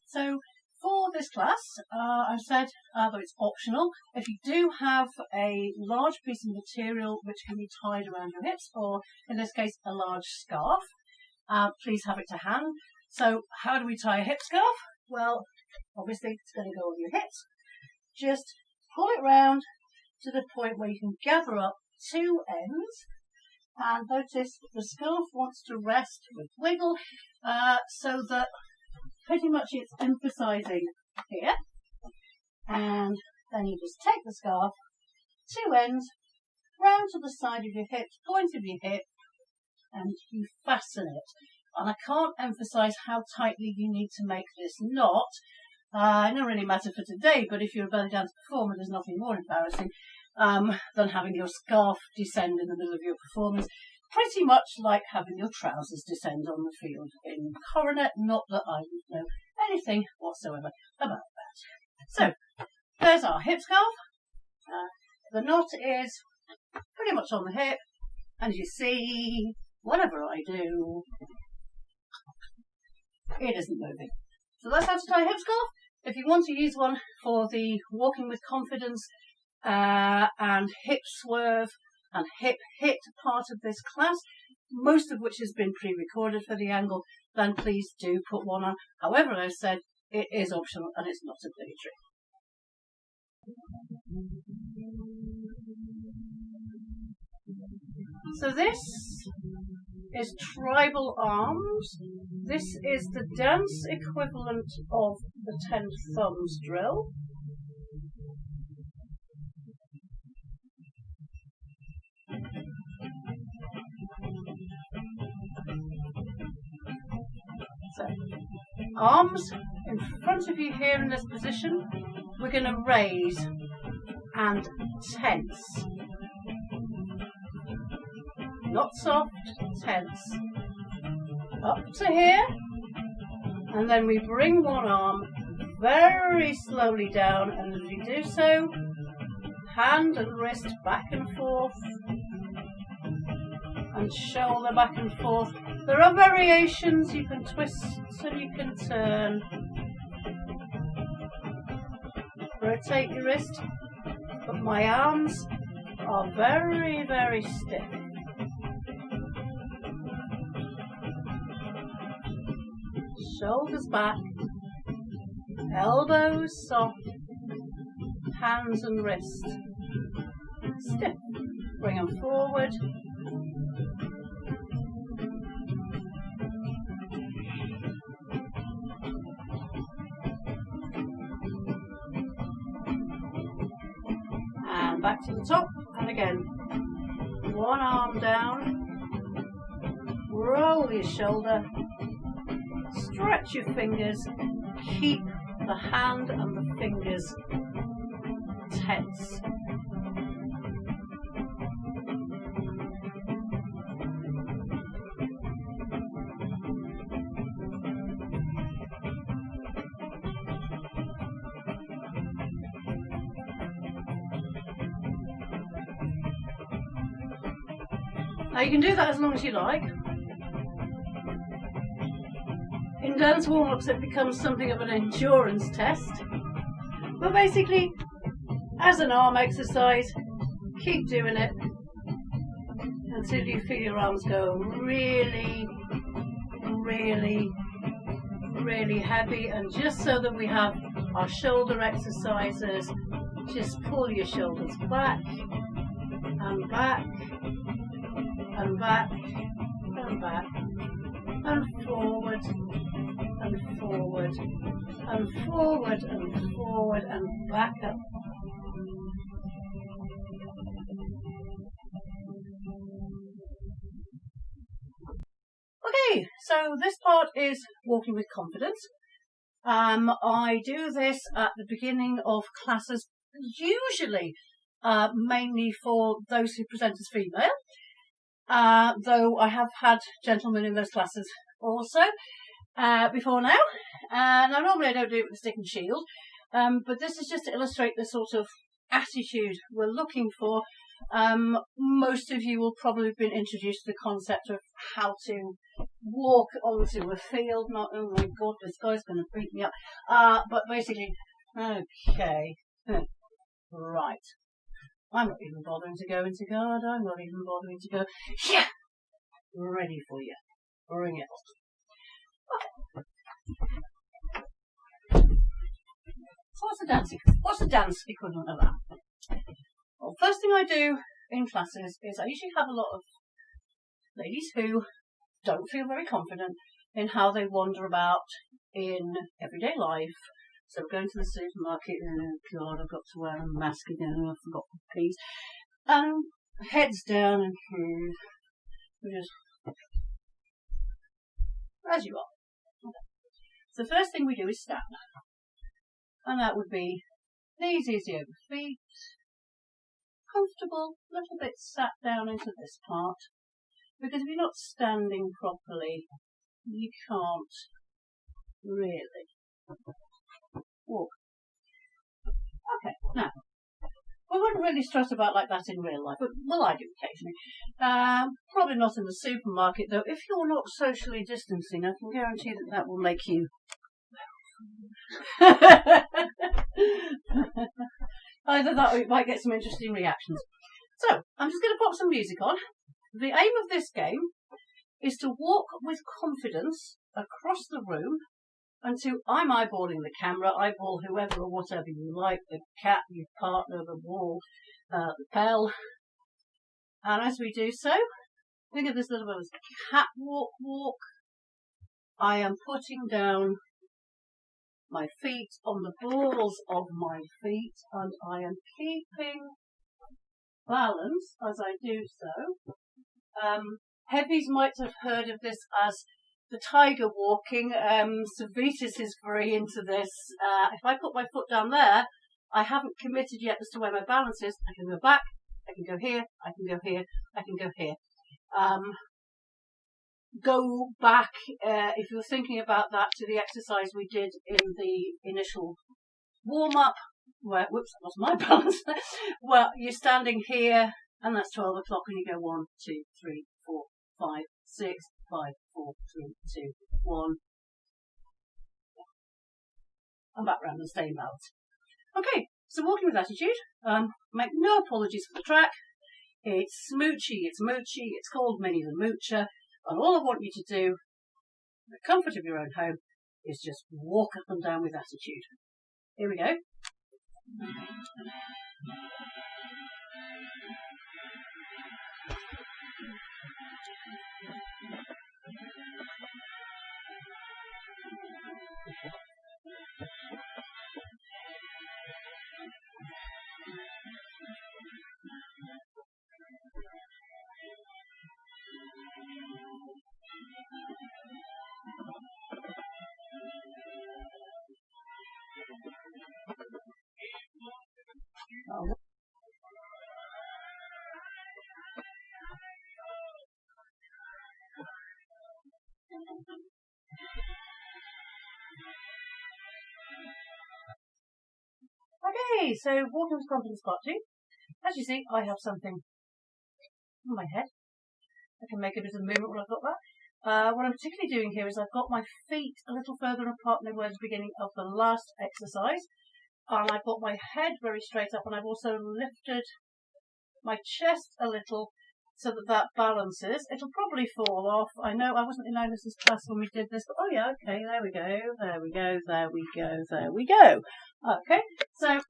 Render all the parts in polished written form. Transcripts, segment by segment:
So for this class, I've said that it's optional. If you do have a large piece of material which can be tied around your hips, or in this case a large scarf, please have it to hand. So how do we tie a hip scarf? Well, obviously it's going to go on your hips. Just pull it round to the point where you can gather up two ends, and notice the scarf wants to rest with wiggle, so that pretty much it's emphasising here. And then you just take the scarf, two ends, round to the side of your hip, point of your hip, and you fasten it. And I can't emphasise how tightly you need to make this knot. It doesn't really matter for today, but if you're a belly dance performer, there's nothing more embarrassing than having your scarf descend in the middle of your performance. Pretty much like having your trousers descend on the field in Coronet, not that I would know anything whatsoever about that. So, there's our hip scarf. The knot is pretty much on the hip, and you see, whatever I do, it isn't moving. So that's how to tie a hip scarf. If you want to use one for the walking with confidence and hip swerve and hip hit part of this class, most of which has been pre-recorded for the angle, then please do put one on. However, as I said, it is optional and it's not obligatory. So this is tribal arms. This is the dance equivalent of the 10 thumbs drill. So, arms in front of you here in this position. We're going to raise and tense. Not soft, tense. Up to here, and then we bring one arm very slowly down, and as we do so, hand and wrist back and forth, and shoulder back and forth. There are variations, you can twist and you can turn. Rotate your wrist, but my arms are very, very stiff. Shoulders back, elbows soft, hands and wrist stiff. Bring them forward. And back to the top. And again, one arm down, roll your shoulder. Stretch your fingers, keep the hand and the fingers tense. Now you can do that as long as you like. In dance warm-ups it becomes something of an endurance test, but basically as an arm exercise, keep doing it until you feel your arms go really, really, really heavy. And just so that we have our shoulder exercises, just pull your shoulders back and back and back and back and forward and forward and forward and forward and back up. Okay, so this part is walking with confidence. I do this at the beginning of classes, usually mainly for those who present as female, though I have had gentlemen in those classes also before now. Now normally I don't do it with a stick and shield, but this is just to illustrate the sort of attitude we're looking for Most of you will probably have been introduced to the concept of how to walk onto a field. Not, oh my god, this guy's going to beat me up. But basically, okay, right. I'm not even bothering to go into guard. I'm not even bothering to go. Yeah, ready for you. Bring it on. So what's the dance equivalent of that? Well, first thing I do in classes is I usually have a lot of ladies who don't feel very confident in how they wander about in everyday life. So we're going to the supermarket, oh god, I've got to wear a mask again, I forgot the keys. Heads down and we just, as you are. Okay. So the first thing we do is stand. And that would be knees easy over feet, comfortable, a little bit sat down into this part. Because if you're not standing properly, you can't really walk. Okay, now, we wouldn't really stress about like that in real life, but well, I do occasionally. Probably not in the supermarket, though. If you're not socially distancing, I can guarantee that that will make you either that or you might get some interesting reactions. So, I'm just going to pop some music on. The aim of this game is to walk with confidence across the room until I'm eyeballing the camera, eyeball whoever or whatever you like, the cat, your partner, the wall, the bell. And as we do so, think of this little bit as a catwalk walk. I am putting down my feet on the balls of my feet and I am keeping balance as I do so. Heavies might have heard of this as the tiger walking. Savitas is very into this. If I put my foot down there, I haven't committed yet as to where my balance is. I can go back, I can go here, I can go here, I can go here. Go back, if you're thinking about that, to the exercise we did in the initial warm-up, where, whoops, I lost my balance. Well, you're standing here, and that's 12 o'clock, and you go 1, 2, 3, 4, 5, 6, 5, 4, 3, 2, 1. And back round and stay balanced. Okay, so walking with attitude. Make no apologies for the track. It's smoochy, it's moochy, it's called Minnie the Moocher. And all I want you to do, in the comfort of your own home, is just walk up and down with attitude. Here we go. Oh. Okay, so walking with confidence part 2. As you see, I have something on my head. I can make a bit of movement when I've got that. What I'm particularly doing here is I've got my feet a little further apart than they were at the beginning of the last exercise. And I've got my head very straight up, and I've also lifted my chest a little so that that balances. It'll probably fall off. I know I wasn't in Alice's class when we did this, but oh yeah, okay, there we go, there we go, there we go, there we go. Okay, so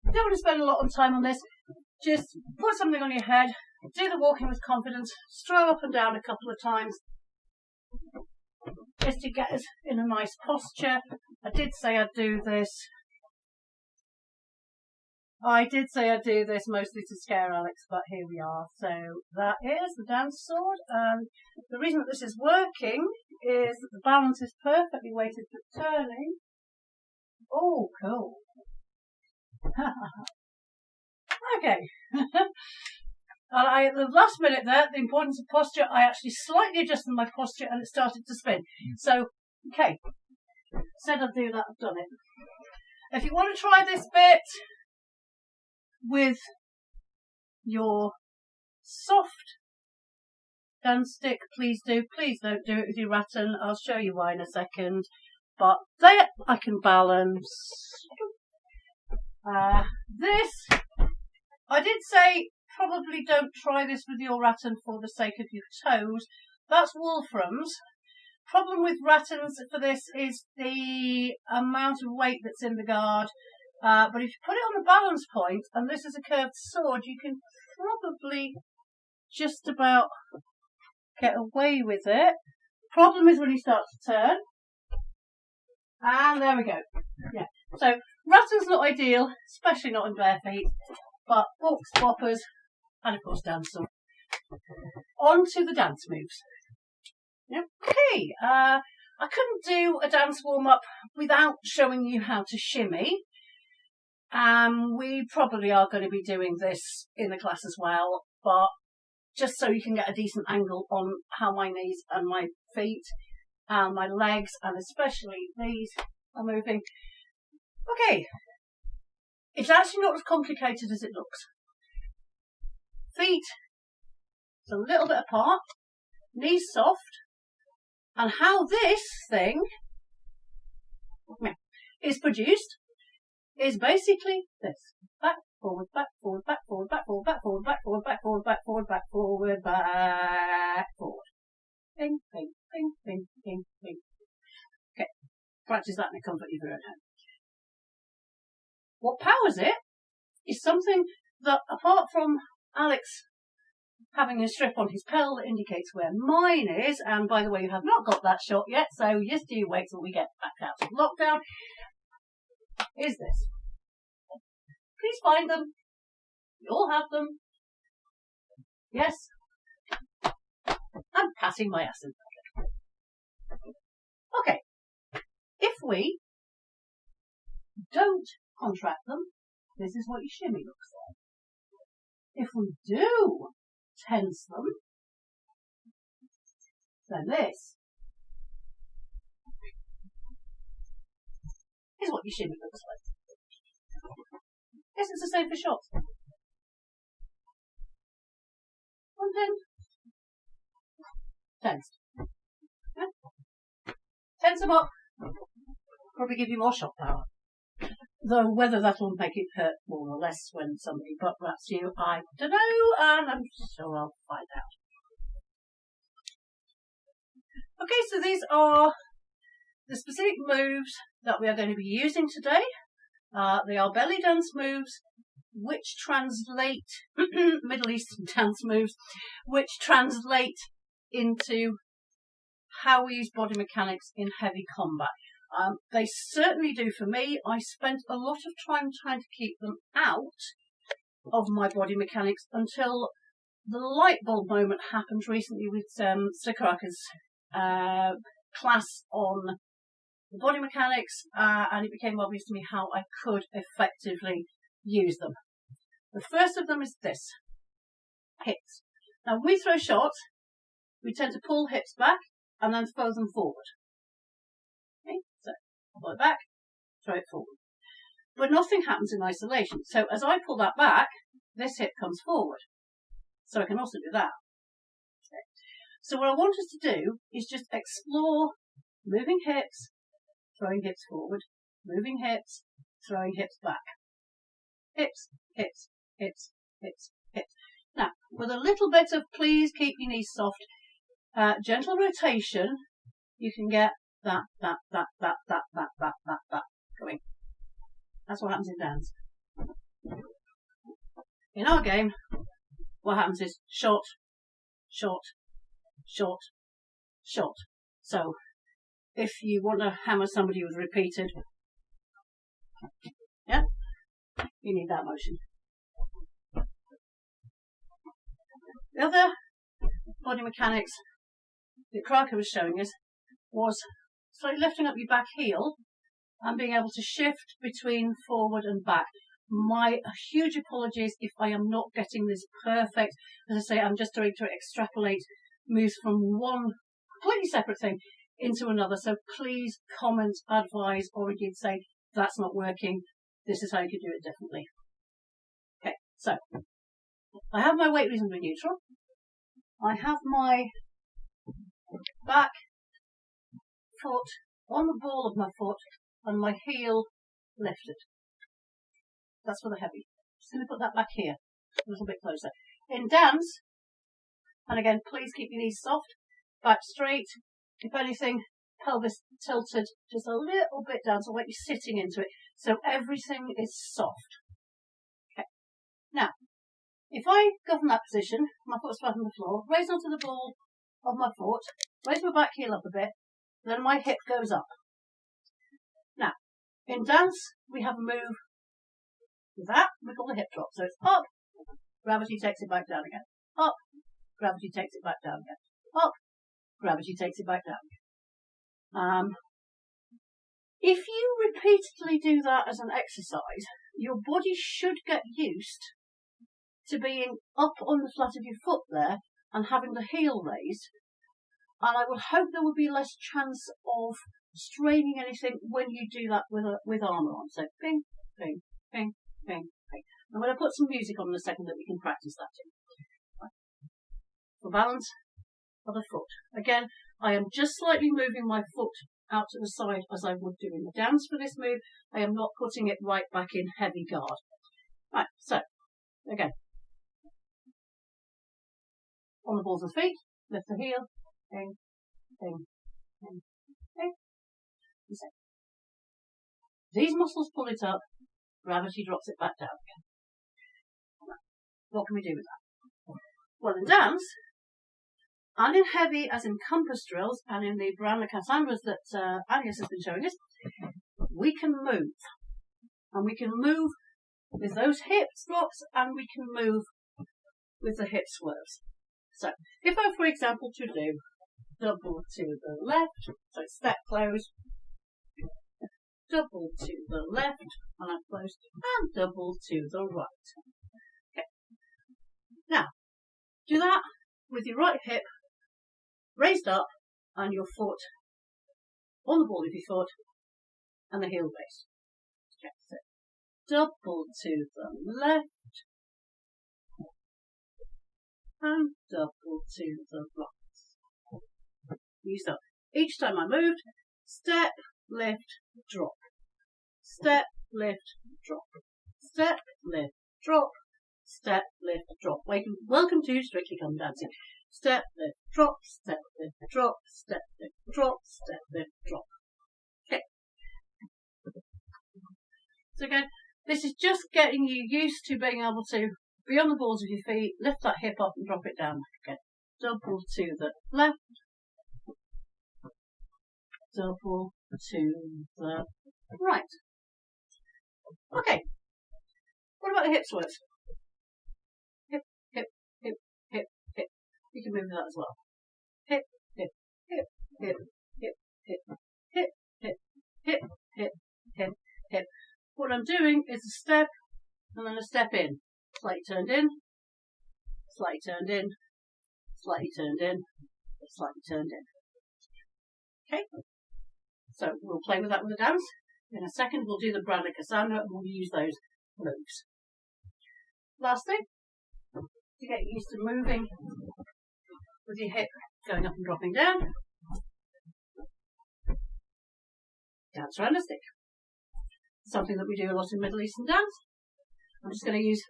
don't want to spend a lot of time on this. Just put something on your head, do the walking with confidence, stroll up and down a couple of times, just to get us in a nice posture. I did say I'd do this. I did say I'd do this mostly to scare Alex, but here we are. So that is the dance sword. The reason that this is working is that the balance is perfectly weighted for turning. Oh, cool. Okay. At the last minute there, the importance of posture, I actually slightly adjusted my posture and it started to spin. So, okay. Said I'd do that, I've done it. If you want to try this bit with your soft dance stick, please do. Please don't do it with your rattan. I'll show you why in a second. But there, I can balance. This, I did say probably don't try this with your rattan for the sake of your toes. That's Wolfram's. Problem with rattans for this is the amount of weight that's in the guard. But if you put it on the balance point, and this is a curved sword, you can probably just about get away with it. Problem is when you start to turn. And there we go. Yeah. So rattan's not ideal, especially not in bare feet. But books, boppers, and of course dance them. On to the dance moves. Okay, I couldn't do a dance warm-up without showing you how to shimmy. We probably are going to be doing this in the class as well, but just so you can get a decent angle on how my knees and my feet and my legs, and especially these, are moving. Okay, it's actually not as complicated as it looks. Feet, it's a little bit apart, knees soft, and how this thing is produced is basically this. Back, forward, back, forward, back, forward, back, forward, back, forward, back, forward, back, forward, back, forward, back, forward, back, forward. Bing, bing, bing, bing, bing, bing. Okay, practice that in the comfort of your own home. What powers it is something that, apart from Alex having a strip on his pearl that indicates where mine is, and by the way, you have not got that shot yet, so just do wait till we get back out of lockdown, is this. Please find them. You all have them. Yes. I'm patting my ass in the pocket. Okay. If we don't contract them, this is what your shimmy looks like. If we do tense them, then this is what your shimmy looks like. Yes, it's the same for shots. One tensed. Yeah. Tense them up. Probably give you more shot power. Though whether that will make it hurt more or less when somebody butt raps you, I don't know, and I'm sure I'll find out. Okay, so these are the specific moves that we are going to be using today. They are belly dance moves, which translate, Middle Eastern dance moves, which translate into how we use body mechanics in heavy combat. They certainly do for me. I spent a lot of time trying to keep them out of my body mechanics until the light bulb moment happened recently with Sakuraka's class on the body mechanics, and it became obvious to me how I could effectively use them. The first of them is this, hips. Now when we throw shots, we tend to pull hips back and then throw them forward. Okay, so pull it back, throw it forward. But nothing happens in isolation. So as I pull that back, this hip comes forward. So I can also do that. Okay. So what I want us to do is just explore moving hips, throwing hips forward, moving hips, throwing hips back. Hips, hips, hips, hips, hips. Now, with a little bit of please keep your knees soft, gentle rotation, you can get that going. That's what happens in dance. In our game, what happens is short, short, short, short. So, if you want to hammer somebody with repeated, yeah, you need that motion. The other body mechanics that Kraka was showing us was slowly lifting up your back heel and being able to shift between forward and back. My huge apologies if I am not getting this perfect. As I say, I'm just trying to extrapolate moves from one completely separate thing into another. So please comment, advise, or indeed say, that's not working. This is how you could do it differently. Okay, so I have my weight reasonably neutral. I have my back foot on the ball of my foot and my heel lifted. That's for the heavy. Just going to put that back here, a little bit closer. In dance, and again, please keep your knees soft, back straight. If anything, pelvis tilted just a little bit down, so like you're sitting into it. So everything is soft. Okay. Now, if I go from that position, my foot's flat on the floor, raise onto the ball of my foot, raise my back heel up a bit, then my hip goes up. Now, in dance, we have a move with that, we call the hip drop. So it's up, gravity takes it back down again. Up, gravity takes it back down again. Up, gravity takes it back down again. If you repeatedly do that as an exercise, your body should get used to being up on the flat of your foot there and having the heel raised. And I would hope there would be less chance of straining anything when you do that with armour on. So ping, ping, ping, ping, ping. I'm going to put some music on in a second that we can practice that in. Right. For balance of the foot. Again, I am just slightly moving my foot out to the side as I would do in the dance for this move. I am not putting it right back in heavy guard. Right, so, again. On the balls of the feet, lift the heel, ping, ping, ping, ping. These muscles pull it up, gravity drops it back down again. What can we do with that? Well, in dance, and in heavy, as in compass drills, and in the brand of Cassandras that Agnes has been showing us, we can move. And we can move with those hip drops, and we can move with the hip swerves. So, if I, for example, to do double to the left, so step close, double to the left, and I'm close, and double to the right. Okay. Now, do that with your right hip raised up and your foot on the ball of your foot and the heel raised. Okay, so double to the left and double to the right. Use that. Each time I moved, step, lift, drop. Step, lift, drop. Step, lift, drop. Step, lift, drop. Welcome to Strictly Come Dancing. Step, lift, drop. Step, lift, drop. Step, lift, drop. Step, lift, drop. Okay. So again, this is just getting you used to being able to be on the balls of your feet, lift that hip up and drop it down again. Double to the left. Double to the right. Okay. What about the hip swerves? Hip, hip, hip, hip, hip. You can move with that as well. Hip, hip, hip, hip, hip, hip, hip, hip, hip, hip, hip, hip. What I'm doing is a step and then a step in. Slightly turned in, slightly turned in, slightly turned in, slightly turned in. Okay? So we'll play with that with the dance. In a second we'll do the brand of Cassandra and we'll use those moves. Last thing, to get used to moving with your hip going up and dropping down, dance around a stick. Something that we do a lot in Middle Eastern dance. I'm just going to use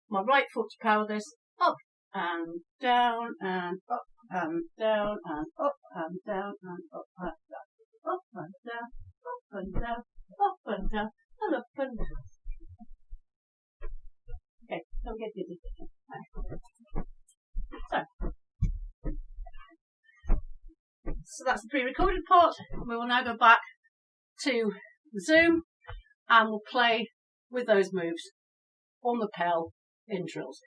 my right foot to power this up and down and up and down and up and down and up and down, up and down, up and down, up and down, and up and down. Okay, don't get dizzy. So that's the pre-recorded part. We will now go back to Zoom and we'll play with those moves on the Pel in drills.